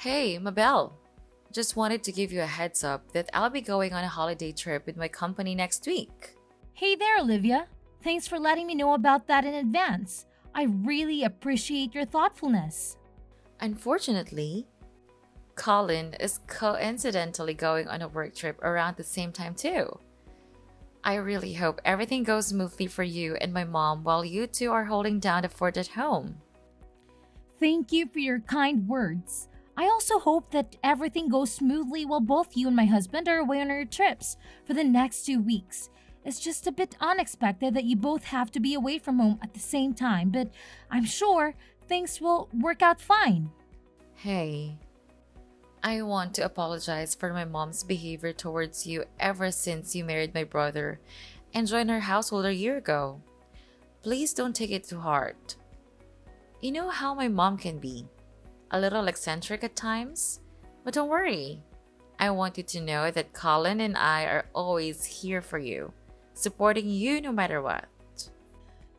Hey, Mabel. Just wanted to give you a heads up that I'll be going on a holiday trip with my company next week. Hey there, Olivia. Thanks for letting me know about that in advance. I really appreciate your thoughtfulness. Unfortunately, Colin is coincidentally going on a work trip around the same time too. I really hope everything goes smoothly for you and my mom while you two are holding down the fort at home. Thank you for your kind words. I also hope that everything goes smoothly while both you and my husband are away on our trips for the next 2 weeks. It's just a bit unexpected that you both have to be away from home at the same time, but I'm sure things will work out fine. Hey, I want to apologize for my mom's behavior towards you ever since you married my brother and joined our household a year ago. Please don't take it to heart. You know how my mom can be, a little eccentric at times? But don't worry. I want you to know that Colin and I are always here for you, supporting you no matter what.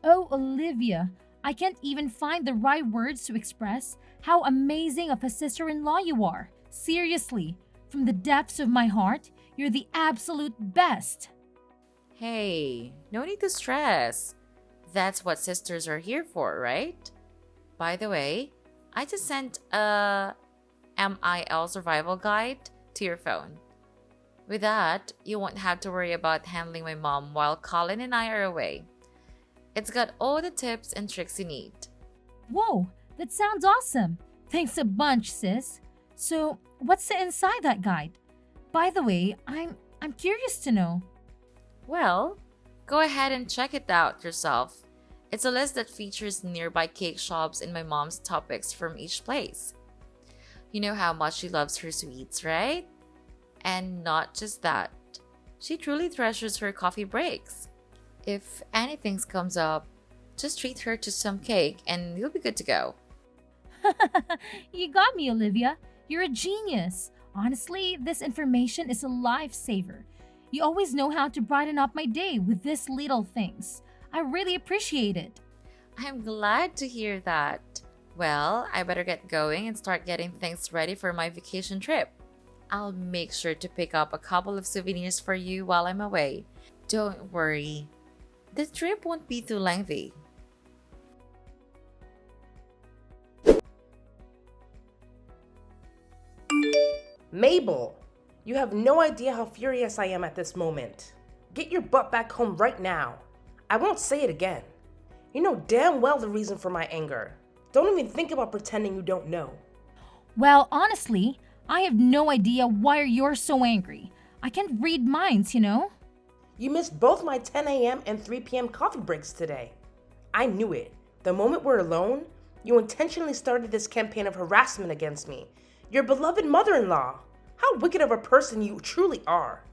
Oh, Olivia, I can't even find the right words to express how amazing of a sister in law you are. Seriously, from the depths of my heart, you're the absolute best. Hey, no need to stress. That's what sisters are here for, right? By the way, I just sent a MIL survival guide to your phone. With that, you won't have to worry about handling my mom while Colin and I are away. It's got all the tips and tricks you need. Whoa, that sounds awesome. Thanks a bunch, sis. So, what's inside that guide? By the way, I'm curious to know. Well, go ahead and check it out yourself. It's a list that features nearby cake shops and my mom's topics from each place. You know how much she loves her sweets, right? And not just that, she truly treasures her coffee breaks. If anything comes up, just treat her to some cake and you'll be good to go. You got me, Olivia. You're a genius. Honestly, this information is a lifesaver. You always know how to brighten up my day with these little things. I really appreciate it. I'm glad to hear that. Well, I better get going and start getting things ready for my vacation trip. I'll make sure to pick up a couple of souvenirs for you while I'm away. Don't worry, the trip won't be too lengthy. Mabel, you have no idea how furious I am at this moment. Get your butt back home right now. I won't say it again. You know damn well the reason for my anger. Don't even think about pretending you don't know. Well, honestly, I have no idea why you're so angry. I can't read minds, you know? You missed both my 10 a.m. and 3 p.m. coffee breaks today. I knew it. The moment we're alone, you intentionally started this campaign of harassment against me. Your beloved mother-in-law. How wicked of a person you truly are.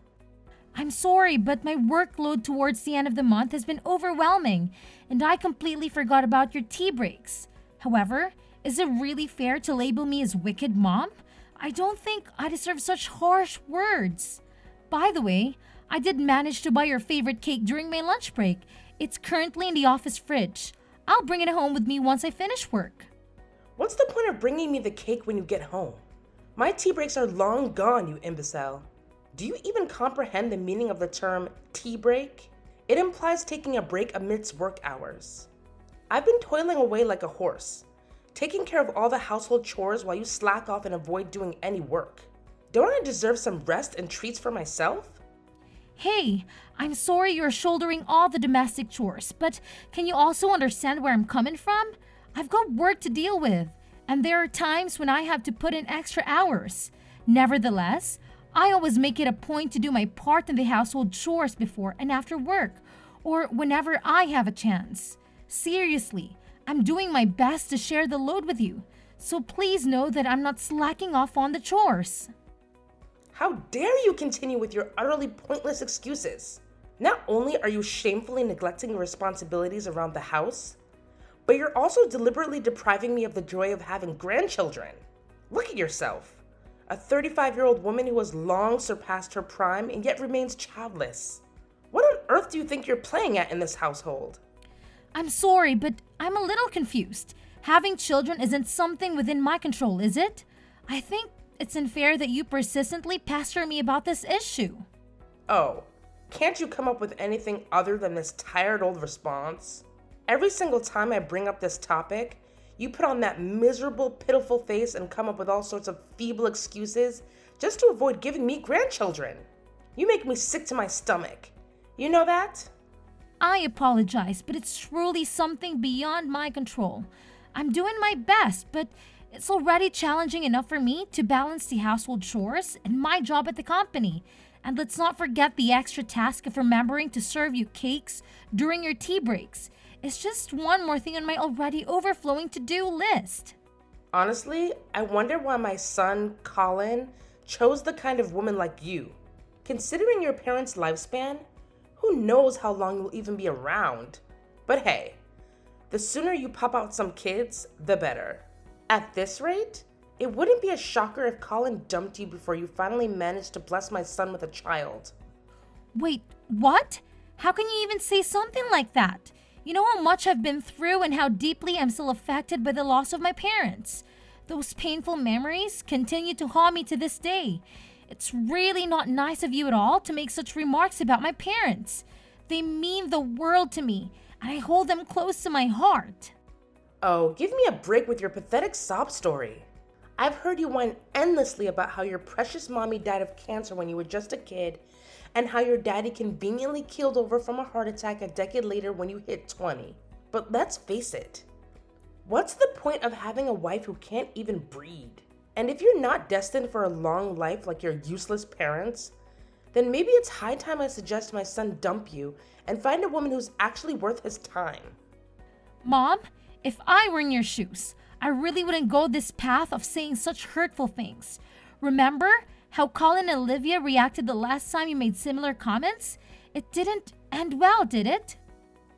I'm sorry, but my workload towards the end of the month has been overwhelming, and I completely forgot about your tea breaks. However, is it really fair to label me as wicked, Mom? I don't think I deserve such harsh words. By the way, I did manage to buy your favorite cake during my lunch break. It's currently in the office fridge. I'll bring it home with me once I finish work. What's the point of bringing me the cake when you get home? My tea breaks are long gone, you imbecile. Do you even comprehend the meaning of the term tea break? It implies taking a break amidst work hours. I've been toiling away like a horse, taking care of all the household chores while you slack off and avoid doing any work. Don't I deserve some rest and treats for myself? Hey, I'm sorry you're shouldering all the domestic chores, but can you also understand where I'm coming from? I've got work to deal with, and there are times when I have to put in extra hours. Nevertheless, I always make it a point to do my part in the household chores before and after work, or whenever I have a chance. Seriously, I'm doing my best to share the load with you, so please know that I'm not slacking off on the chores. How dare you continue with your utterly pointless excuses? Not only are you shamefully neglecting your responsibilities around the house, but you're also deliberately depriving me of the joy of having grandchildren. Look at yourself. A 35-year-old woman who has long surpassed her prime and yet remains childless. What on earth do you think you're playing at in this household? I'm sorry, but I'm a little confused. Having children isn't something within my control, is it? I think it's unfair that you persistently pester me about this issue. Oh, can't you come up with anything other than this tired old response? Every single time I bring up this topic, you put on that miserable, pitiful face and come up with all sorts of feeble excuses just to avoid giving me grandchildren. You make me sick to my stomach. You know that? I apologize, but it's truly something beyond my control. I'm doing my best, but it's already challenging enough for me to balance the household chores and my job at the company. And let's not forget the extra task of remembering to serve you cakes during your tea breaks. It's just one more thing on my already overflowing to-do list. Honestly, I wonder why my son, Colin, chose the kind of woman like you. Considering your parents' lifespan, who knows how long you'll even be around? But hey, the sooner you pop out some kids, the better. At this rate, it wouldn't be a shocker if Colin dumped you before you finally managed to bless my son with a child. Wait, what? How can you even say something like that? You know how much I've been through and how deeply I'm still affected by the loss of my parents. Those painful memories continue to haunt me to this day. It's really not nice of you at all to make such remarks about my parents. They mean the world to me, and I hold them close to my heart. Oh, give me a break with your pathetic sob story. I've heard you whine endlessly about how your precious mommy died of cancer when you were just a kid, and how your daddy conveniently keeled over from a heart attack a decade later when you hit 20. But let's face it, what's the point of having a wife who can't even breed? And if you're not destined for a long life like your useless parents, then maybe it's high time I suggest my son dump you and find a woman who's actually worth his time. Mom, if I were in your shoes, I really wouldn't go this path of saying such hurtful things. Remember how Colin and Olivia reacted the last time you made similar comments? It didn't end well, did it?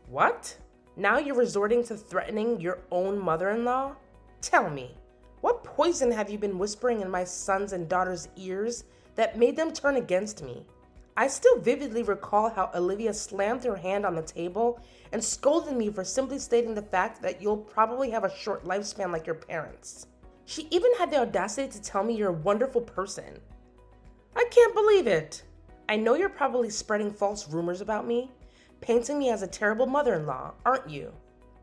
What? Now you're resorting to threatening your own mother-in-law? Tell me, what poison have you been whispering in my sons and daughters' ears that made them turn against me? I still vividly recall how Olivia slammed her hand on the table and scolded me for simply stating the fact that you'll probably have a short lifespan like your parents. She even had the audacity to tell me you're a wonderful person. I can't believe it. I know you're probably spreading false rumors about me, painting me as a terrible mother-in-law, aren't you?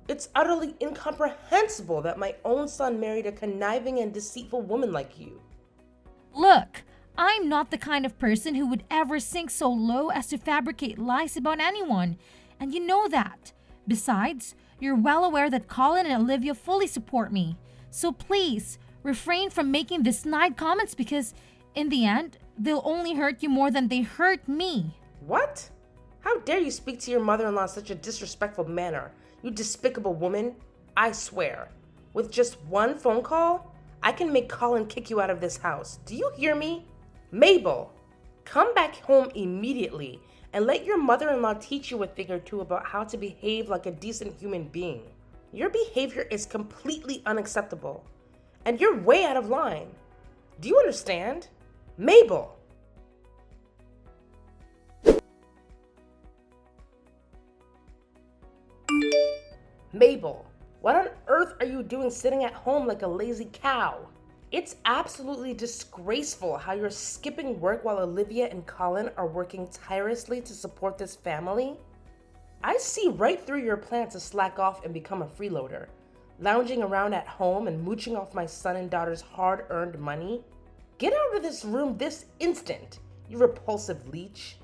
It's utterly incomprehensible that my own son married a conniving and deceitful woman like you. Look, I'm not the kind of person who would ever sink so low as to fabricate lies about anyone, and you know that. Besides, you're well aware that Colin and Olivia fully support me. So please, refrain from making these snide comments because, in the end, they'll only hurt you more than they hurt me. What? How dare you speak to your mother-in-law in such a disrespectful manner, you despicable woman? I swear, with just one phone call, I can make Colin kick you out of this house. Do you hear me? Mabel, come back home immediately and let your mother-in-law teach you a thing or two about how to behave like a decent human being. Your behavior is completely unacceptable, and you're way out of line. Do you understand? Mabel! Mabel, what on earth are you doing sitting at home like a lazy cow? It's absolutely disgraceful how you're skipping work while Olivia and Colin are working tirelessly to support this family. I see right through your plan to slack off and become a freeloader, lounging around at home and mooching off my son and daughter's hard-earned money. Get out of this room this instant, you repulsive leech.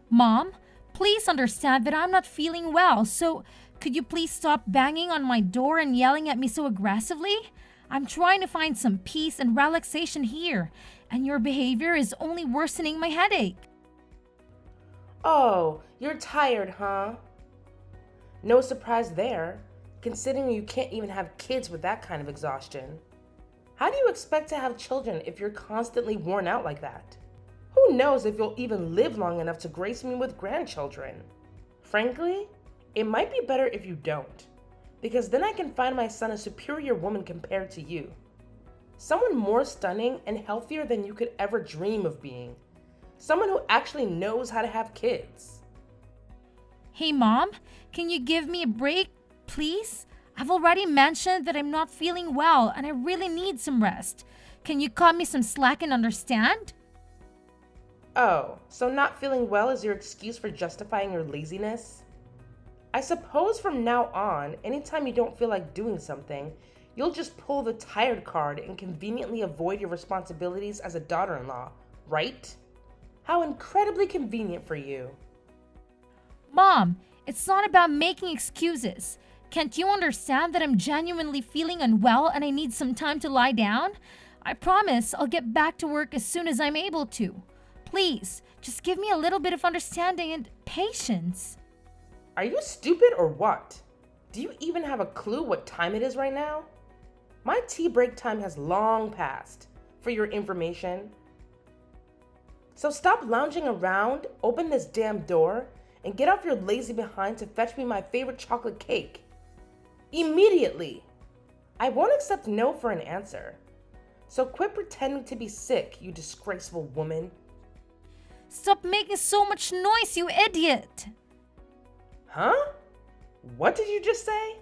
Mom, please understand that I'm not feeling well, so could you please stop banging on my door and yelling at me so aggressively? I'm trying to find some peace and relaxation here, and your behavior is only worsening my headache. Oh, you're tired, huh? No surprise there, considering you can't even have kids with that kind of exhaustion. How do you expect to have children if you're constantly worn out like that? Who knows if you'll even live long enough to grace me with grandchildren? Frankly, it might be better if you don't, because then I can find my son a superior woman compared to you. Someone more stunning and healthier than you could ever dream of being. Someone who actually knows how to have kids. Hey Mom, can you give me a break, please? I've already mentioned that I'm not feeling well and I really need some rest. Can you cut me some slack and understand? Oh, so not feeling well is your excuse for justifying your laziness? I suppose from now on, anytime you don't feel like doing something, you'll just pull the tired card and conveniently avoid your responsibilities as a daughter-in-law, right? How incredibly convenient for you. Mom, it's not about making excuses. Can't you understand that I'm genuinely feeling unwell and I need some time to lie down? I promise I'll get back to work as soon as I'm able to. Please, just give me a little bit of understanding and patience. Are you stupid or what? Do you even have a clue what time it is right now? My tea break time has long passed, for your information. So stop lounging around, open this damn door, and get off your lazy behind to fetch me my favorite chocolate cake. Immediately! I won't accept no for an answer. So quit pretending to be sick, you disgraceful woman. Stop making so much noise, you idiot! Huh? What did you just say?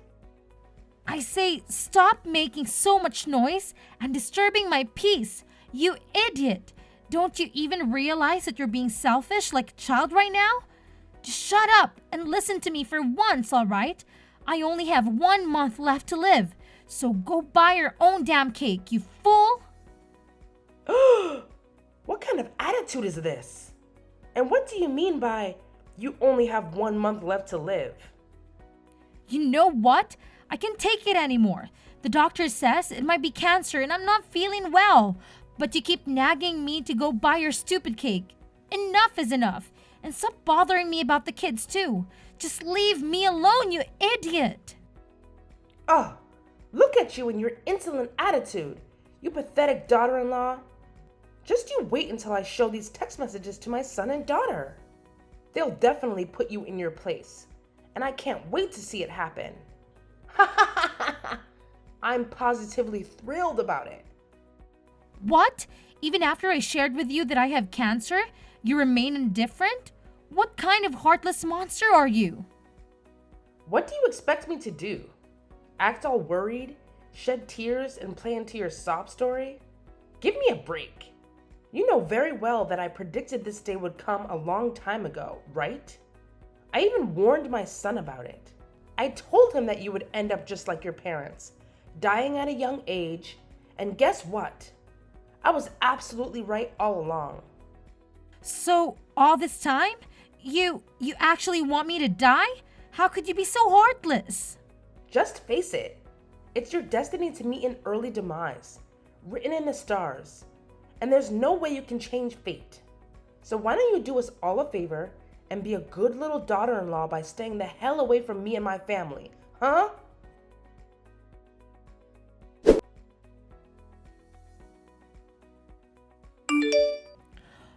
I say, stop making so much noise and disturbing my peace, you idiot! Don't you even realize that you're being selfish like a child right now? Just shut up and listen to me for once, alright? I only have 1 month left to live, so go buy your own damn cake, you fool! What kind of attitude is this? And what do you mean by you only have 1 month left to live? You know what? I can't take it anymore. The doctor says it might be cancer and I'm not feeling well. But you keep nagging me to go buy your stupid cake. Enough is enough. And stop bothering me about the kids too. Just leave me alone, you idiot. Oh, look at you and your insolent attitude, you pathetic daughter-in-law. Just you wait until I show these text messages to my son and daughter. They'll definitely put you in your place, and I can't wait to see it happen. I'm positively thrilled about it. What? Even after I shared with you that I have cancer, you remain indifferent? What kind of heartless monster are you? What do you expect me to do? Act all worried, shed tears, and play into your sob story? Give me a break. You know very well that I predicted this day would come a long time ago, right? I even warned my son about it. I told him that you would end up just like your parents, dying at a young age, and guess what? I was absolutely right all along. So, all this time, you actually want me to die? How could you be so heartless? Just face it. It's your destiny to meet an early demise, written in the stars. And there's no way you can change fate. So why don't you do us all a favor and be a good little daughter-in-law by staying the hell away from me and my family, huh?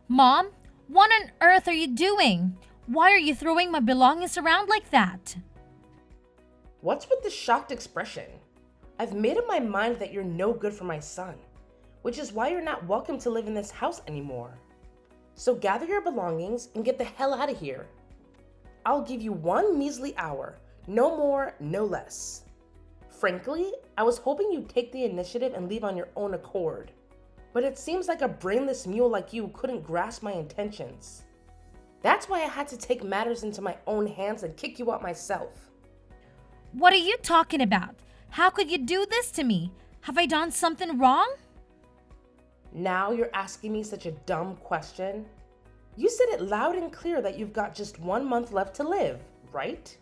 Mom, what on earth are you doing? Why are you throwing my belongings around like that? What's with the shocked expression? I've made up my mind that you're no good for my son, which is why you're not welcome to live in this house anymore. So gather your belongings and get the hell out of here. I'll give you 1 measly hour, no more, no less. Frankly, I was hoping you'd take the initiative and leave on your own accord. But it seems like a brainless mule like you couldn't grasp my intentions. That's why I had to take matters into my own hands and kick you out myself. What are you talking about? How could you do this to me? Have I done something wrong? Now you're asking me such a dumb question? You said it loud and clear that you've got just 1 month left to live, right?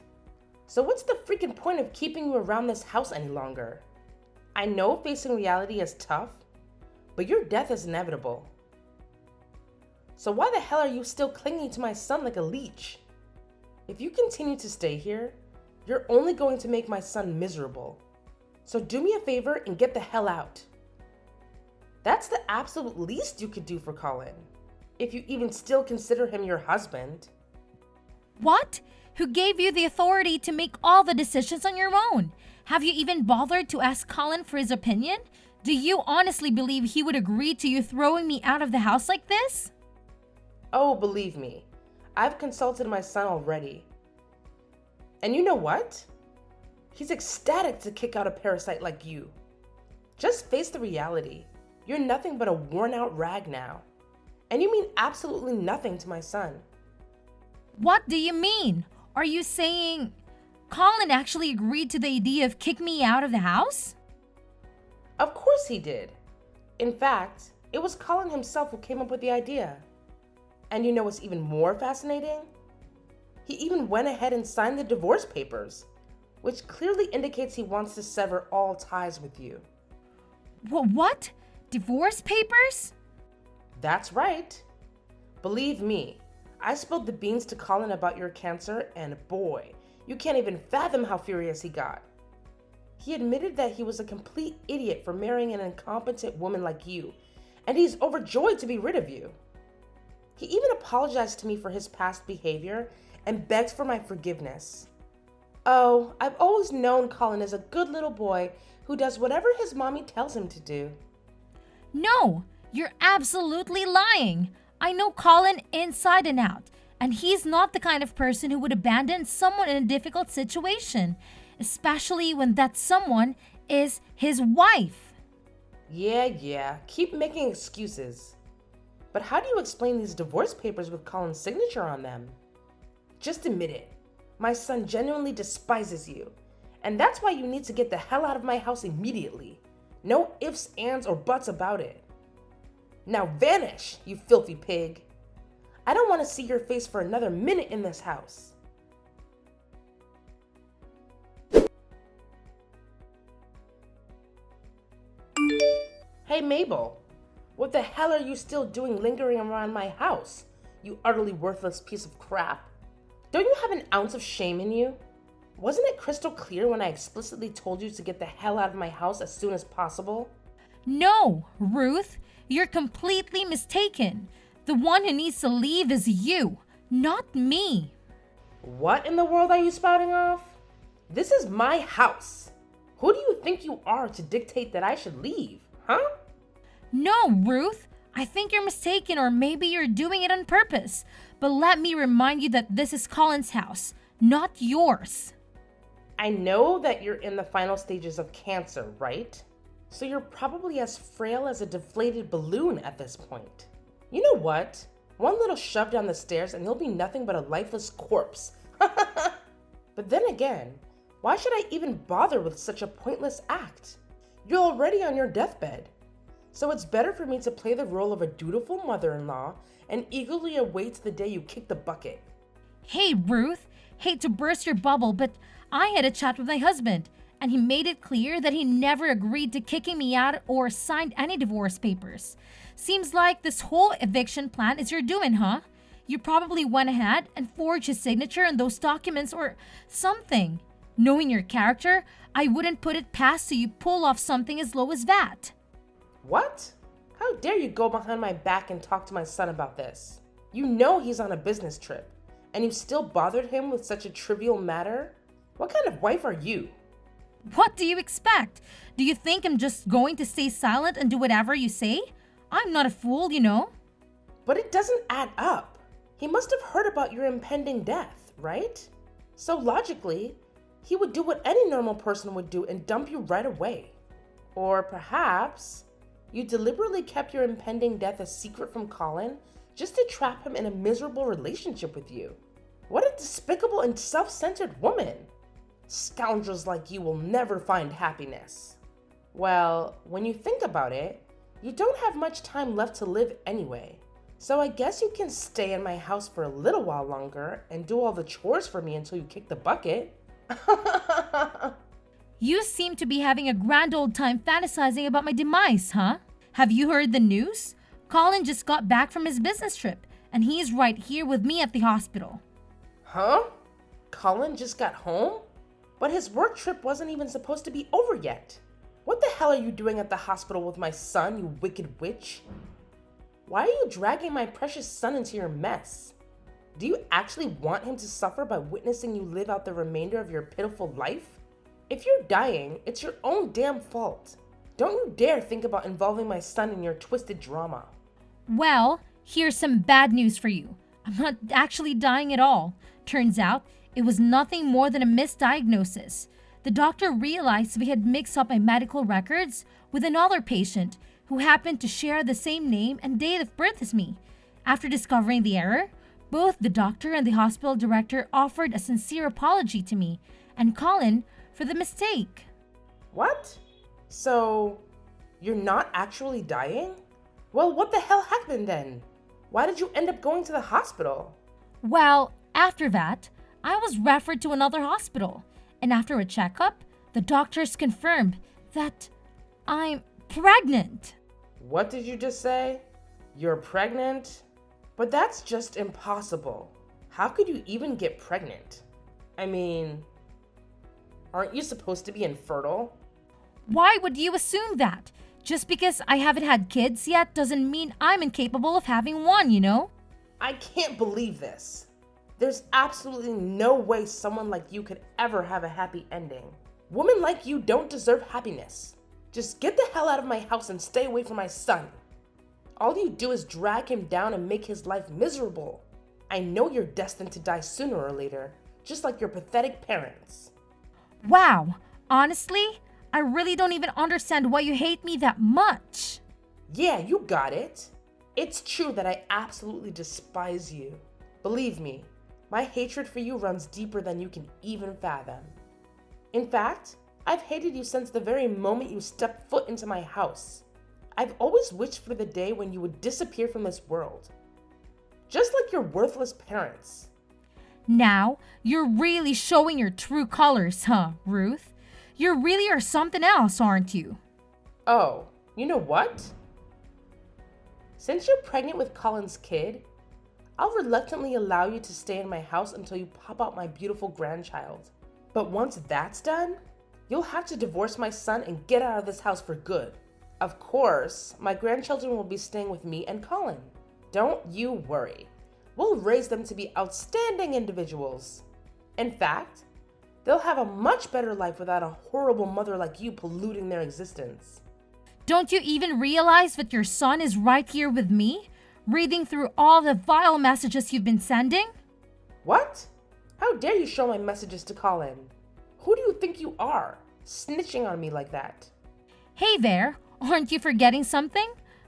So what's the freaking point of keeping you around this house any longer? I know facing reality is tough, but your death is inevitable. So why the hell are you still clinging to my son like a leech? If you continue to stay here, you're only going to make my son miserable. So do me a favor and get the hell out. That's the absolute least you could do for Colin, if you even still consider him your husband. What? Who gave you the authority to make all the decisions on your own? Have you even bothered to ask Colin for his opinion? Do you honestly believe he would agree to you throwing me out of the house like this? Oh, believe me, I've consulted my son already. And you know what? He's ecstatic to kick out a parasite like you. Just face the reality. You're nothing but a worn-out rag now. And you mean absolutely nothing to my son. What do you mean? Are you saying Colin actually agreed to the idea of kicking me out of the house? Of course he did. In fact, it was Colin himself who came up with the idea. And you know what's even more fascinating? He even went ahead and signed the divorce papers, which clearly indicates he wants to sever all ties with you. What? Divorce papers? That's right. Believe me, I spilled the beans to Colin about your cancer, and boy, you can't even fathom how furious he got. He admitted that he was a complete idiot for marrying an incompetent woman like you, and he's overjoyed to be rid of you. He even apologized to me for his past behavior and begged for my forgiveness. Oh, I've always known Colin is a good little boy who does whatever his mommy tells him to do. No, you're absolutely lying. I know Colin inside and out, and he's not the kind of person who would abandon someone in a difficult situation, especially when that someone is his wife. Yeah, keep making excuses. But how do you explain these divorce papers with Colin's signature on them? Just admit it. My son genuinely despises you, and that's why you need to get the hell out of my house immediately. No ifs, ands, or buts about it. Now vanish, you filthy pig. I don't want to see your face for another minute in this house. Hey Mabel, what the hell are you still doing lingering around my house, you utterly worthless piece of crap? Don't you have an ounce of shame in you? Wasn't it crystal clear when I explicitly told you to get the hell out of my house as soon as possible? No, Ruth, you're completely mistaken. The one who needs to leave is you, not me. What in the world are you spouting off? This is my house. Who do you think you are to dictate that I should leave, huh? No, Ruth, I think you're mistaken, or maybe you're doing it on purpose. But let me remind you that this is Colin's house, not yours. I know that you're in the final stages of cancer, right? So you're probably as frail as a deflated balloon at this point. You know what? One little shove down the stairs and you'll be nothing but a lifeless corpse. But then again, why should I even bother with such a pointless act? You're already on your deathbed. So it's better for me to play the role of a dutiful mother-in-law and eagerly await the day you kick the bucket. Hey, Ruth, hate to burst your bubble, but I had a chat with my husband, and he made it clear that he never agreed to kicking me out or signed any divorce papers. Seems like this whole eviction plan is your doing, huh? You probably went ahead and forged his signature on those documents or something. Knowing your character, I wouldn't put it past you pull off something as low as that. What? How dare you go behind my back and talk to my son about this? You know he's on a business trip, and you still bothered him with such a trivial matter? What kind of wife are you? What do you expect? Do you think I'm just going to stay silent and do whatever you say? I'm not a fool, you know. But it doesn't add up. He must have heard about your impending death, right? So logically, he would do what any normal person would do and dump you right away. Or perhaps you deliberately kept your impending death a secret from Colin just to trap him in a miserable relationship with you. What a despicable and self-centered woman. Scoundrels like you will never find happiness. Well, when you think about it, you don't have much time left to live anyway. So I guess you can stay in my house for a little while longer and do all the chores for me until you kick the bucket. You seem to be having a grand old time fantasizing about my demise, huh? Have you heard the news? Colin just got back from his business trip, and he's right here with me at the hospital. Huh? Colin just got home? But his work trip wasn't even supposed to be over yet. What the hell are you doing at the hospital with my son, you wicked witch? Why are you dragging my precious son into your mess? Do you actually want him to suffer by witnessing you live out the remainder of your pitiful life? If you're dying, it's your own damn fault. Don't you dare think about involving my son in your twisted drama. Well, here's some bad news for you. I'm not actually dying at all. Turns out, it was nothing more than a misdiagnosis. the doctor realized we had mixed up my medical records with another patient who happened to share the same name and date of birth as me. After discovering the error, both the doctor and the hospital director offered a sincere apology to me and Colin for the mistake. What? So, you're not actually dying? Well, what the hell happened then? Why did you end up going to the hospital? Well, after that, I was referred to another hospital, and after a checkup, the doctors confirmed that I'm pregnant. What did you just say? You're pregnant? But that's just impossible. How could you even get pregnant? I mean, aren't you supposed to be infertile? Why would you assume that? Just because I haven't had kids yet doesn't mean I'm incapable of having one, you know? I can't believe this. There's absolutely no way someone like you could ever have a happy ending. Women like you don't deserve happiness. Just get the hell out of my house and stay away from my son. All you do is drag him down and make his life miserable. I know you're destined to die sooner or later, just like your pathetic parents. Wow, honestly, I really don't even understand why you hate me that much. Yeah, you got it. It's true that I absolutely despise you. Believe me, my hatred for you runs deeper than you can even fathom. In fact, I've hated you since the very moment you stepped foot into my house. I've always wished for the day when you would disappear from this world. Just like your worthless parents. Now, you're really showing your true colors, huh, Ruth? You really are something else, aren't you? Oh, you know what? Since you're pregnant with Colin's kid, I'll reluctantly allow you to stay in my house until you pop out my beautiful grandchild. But once that's done, you'll have to divorce my son and get out of this house for good. Of course, my grandchildren will be staying with me and Colin. Don't you worry. We'll raise them to be outstanding individuals. In fact, they'll have a much better life without a horrible mother like you polluting their existence. Don't you even realize that your son is right here with me, reading through all the vile messages you've been sending? What? How dare you show my messages to Colin? Who do you think you are, snitching on me like that? Hey there, aren't you forgetting something?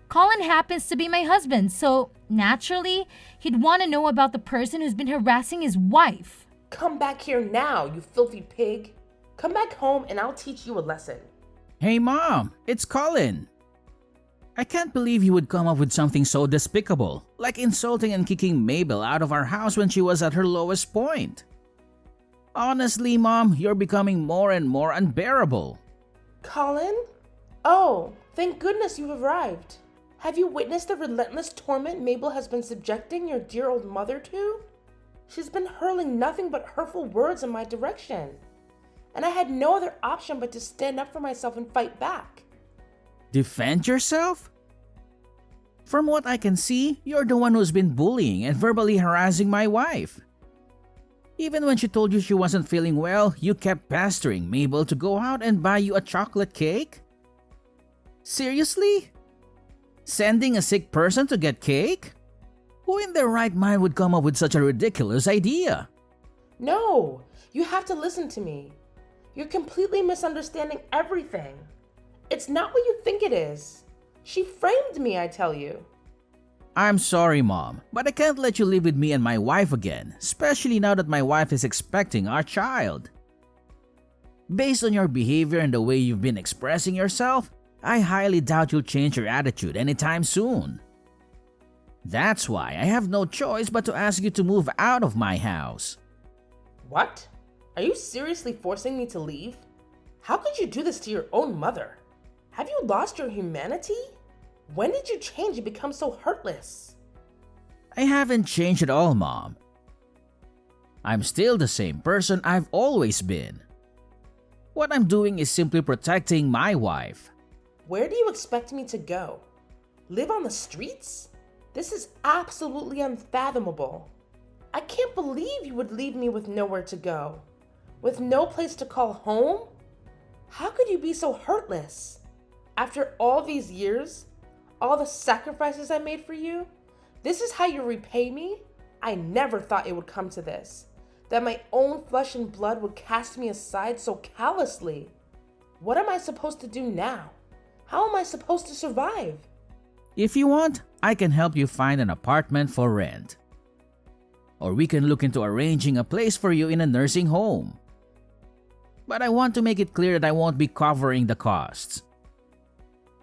Colin happens to be my husband, so naturally, he'd want to know about the person who's been harassing his wife. Come back here now, you filthy pig. Come back home and I'll teach you a lesson. Hey Mom, it's Colin. I can't believe you would come up with something so despicable, like insulting and kicking Mabel out of our house when she was at her lowest point. Honestly, Mom, you're becoming more and more unbearable. Colin? Oh, thank goodness you've arrived. Have you witnessed the relentless torment Mabel has been subjecting your dear old mother to? She's been hurling nothing but hurtful words in my direction. And I had no other option but to stand up for myself and fight back. Defend yourself? From what I can see, you're the one who's been bullying and verbally harassing my wife. Even when she told you she wasn't feeling well, you kept pestering Mabel to go out and buy you a chocolate cake? Seriously? Sending a sick person to get cake? Who in their right mind would come up with such a ridiculous idea? No, you have to listen to me. You're completely misunderstanding everything. It's not what you think it is. She framed me, I tell you. I'm sorry, Mom, but I can't let you live with me and my wife again, especially now that my wife is expecting our child. Based on your behavior and the way you've been expressing yourself, I highly doubt you'll change your attitude anytime soon. That's why I have no choice but to ask you to move out of my house. What? Are you seriously forcing me to leave? How could you do this to your own mother? Have you lost your humanity? When did you change and become so heartless? I haven't changed at all, Mom. I'm still the same person I've always been. What I'm doing is simply protecting my wife. Where do you expect me to go? Live on the streets? This is absolutely unfathomable. I can't believe you would leave me with nowhere to go. With no place to call home? How could you be so heartless? After all these years, all the sacrifices I made for you, this is how you repay me? I never thought it would come to this. that my own flesh and blood would cast me aside so callously. What am I supposed to do now? How am I supposed to survive? If you want, I can help you find an apartment for rent. Or we can look into arranging a place for you in a nursing home. But I want to make it clear that I won't be covering the costs.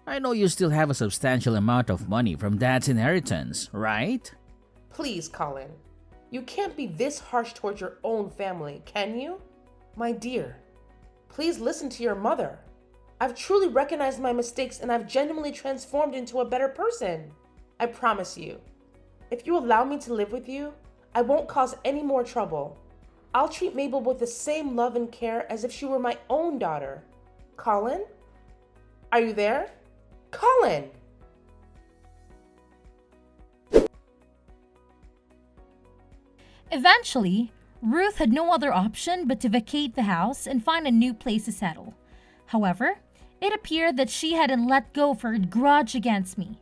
I know you still have a substantial amount of money from Dad's inheritance, right? Please, Colin. You can't be this harsh towards your own family, can you? My dear, please listen to your mother. I've truly recognized my mistakes and I've genuinely transformed into a better person. I promise you. If you allow me to live with you, I won't cause any more trouble. I'll treat Mabel with the same love and care as if she were my own daughter. Colin? Are you there? Colin! Eventually, Ruth had no other option but to vacate the house and find a new place to settle. However, it appeared that she hadn't let go of her grudge against me.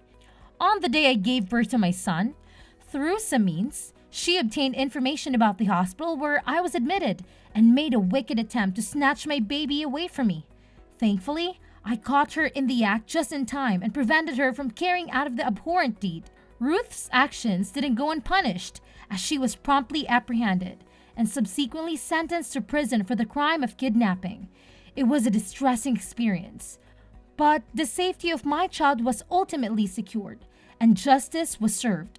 On the day I gave birth to my son, through some means, she obtained information about the hospital where I was admitted and made a wicked attempt to snatch my baby away from me. Thankfully, I caught her in the act just in time and prevented her from carrying out of the abhorrent deed. Ruth's actions didn't go unpunished, as she was promptly apprehended and subsequently sentenced to prison for the crime of kidnapping. It was a distressing experience, but the safety of my child was ultimately secured and justice was served.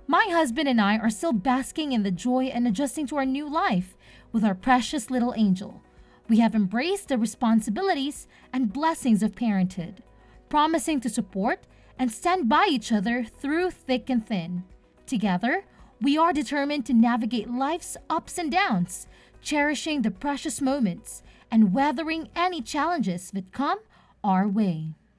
My husband and I are still basking in the joy and adjusting to our new life with our precious little angel. We have embraced the responsibilities and blessings of parenthood, promising to support and stand by each other through thick and thin. Together, we are determined to navigate life's ups and downs, cherishing the precious moments and weathering any challenges that come our way.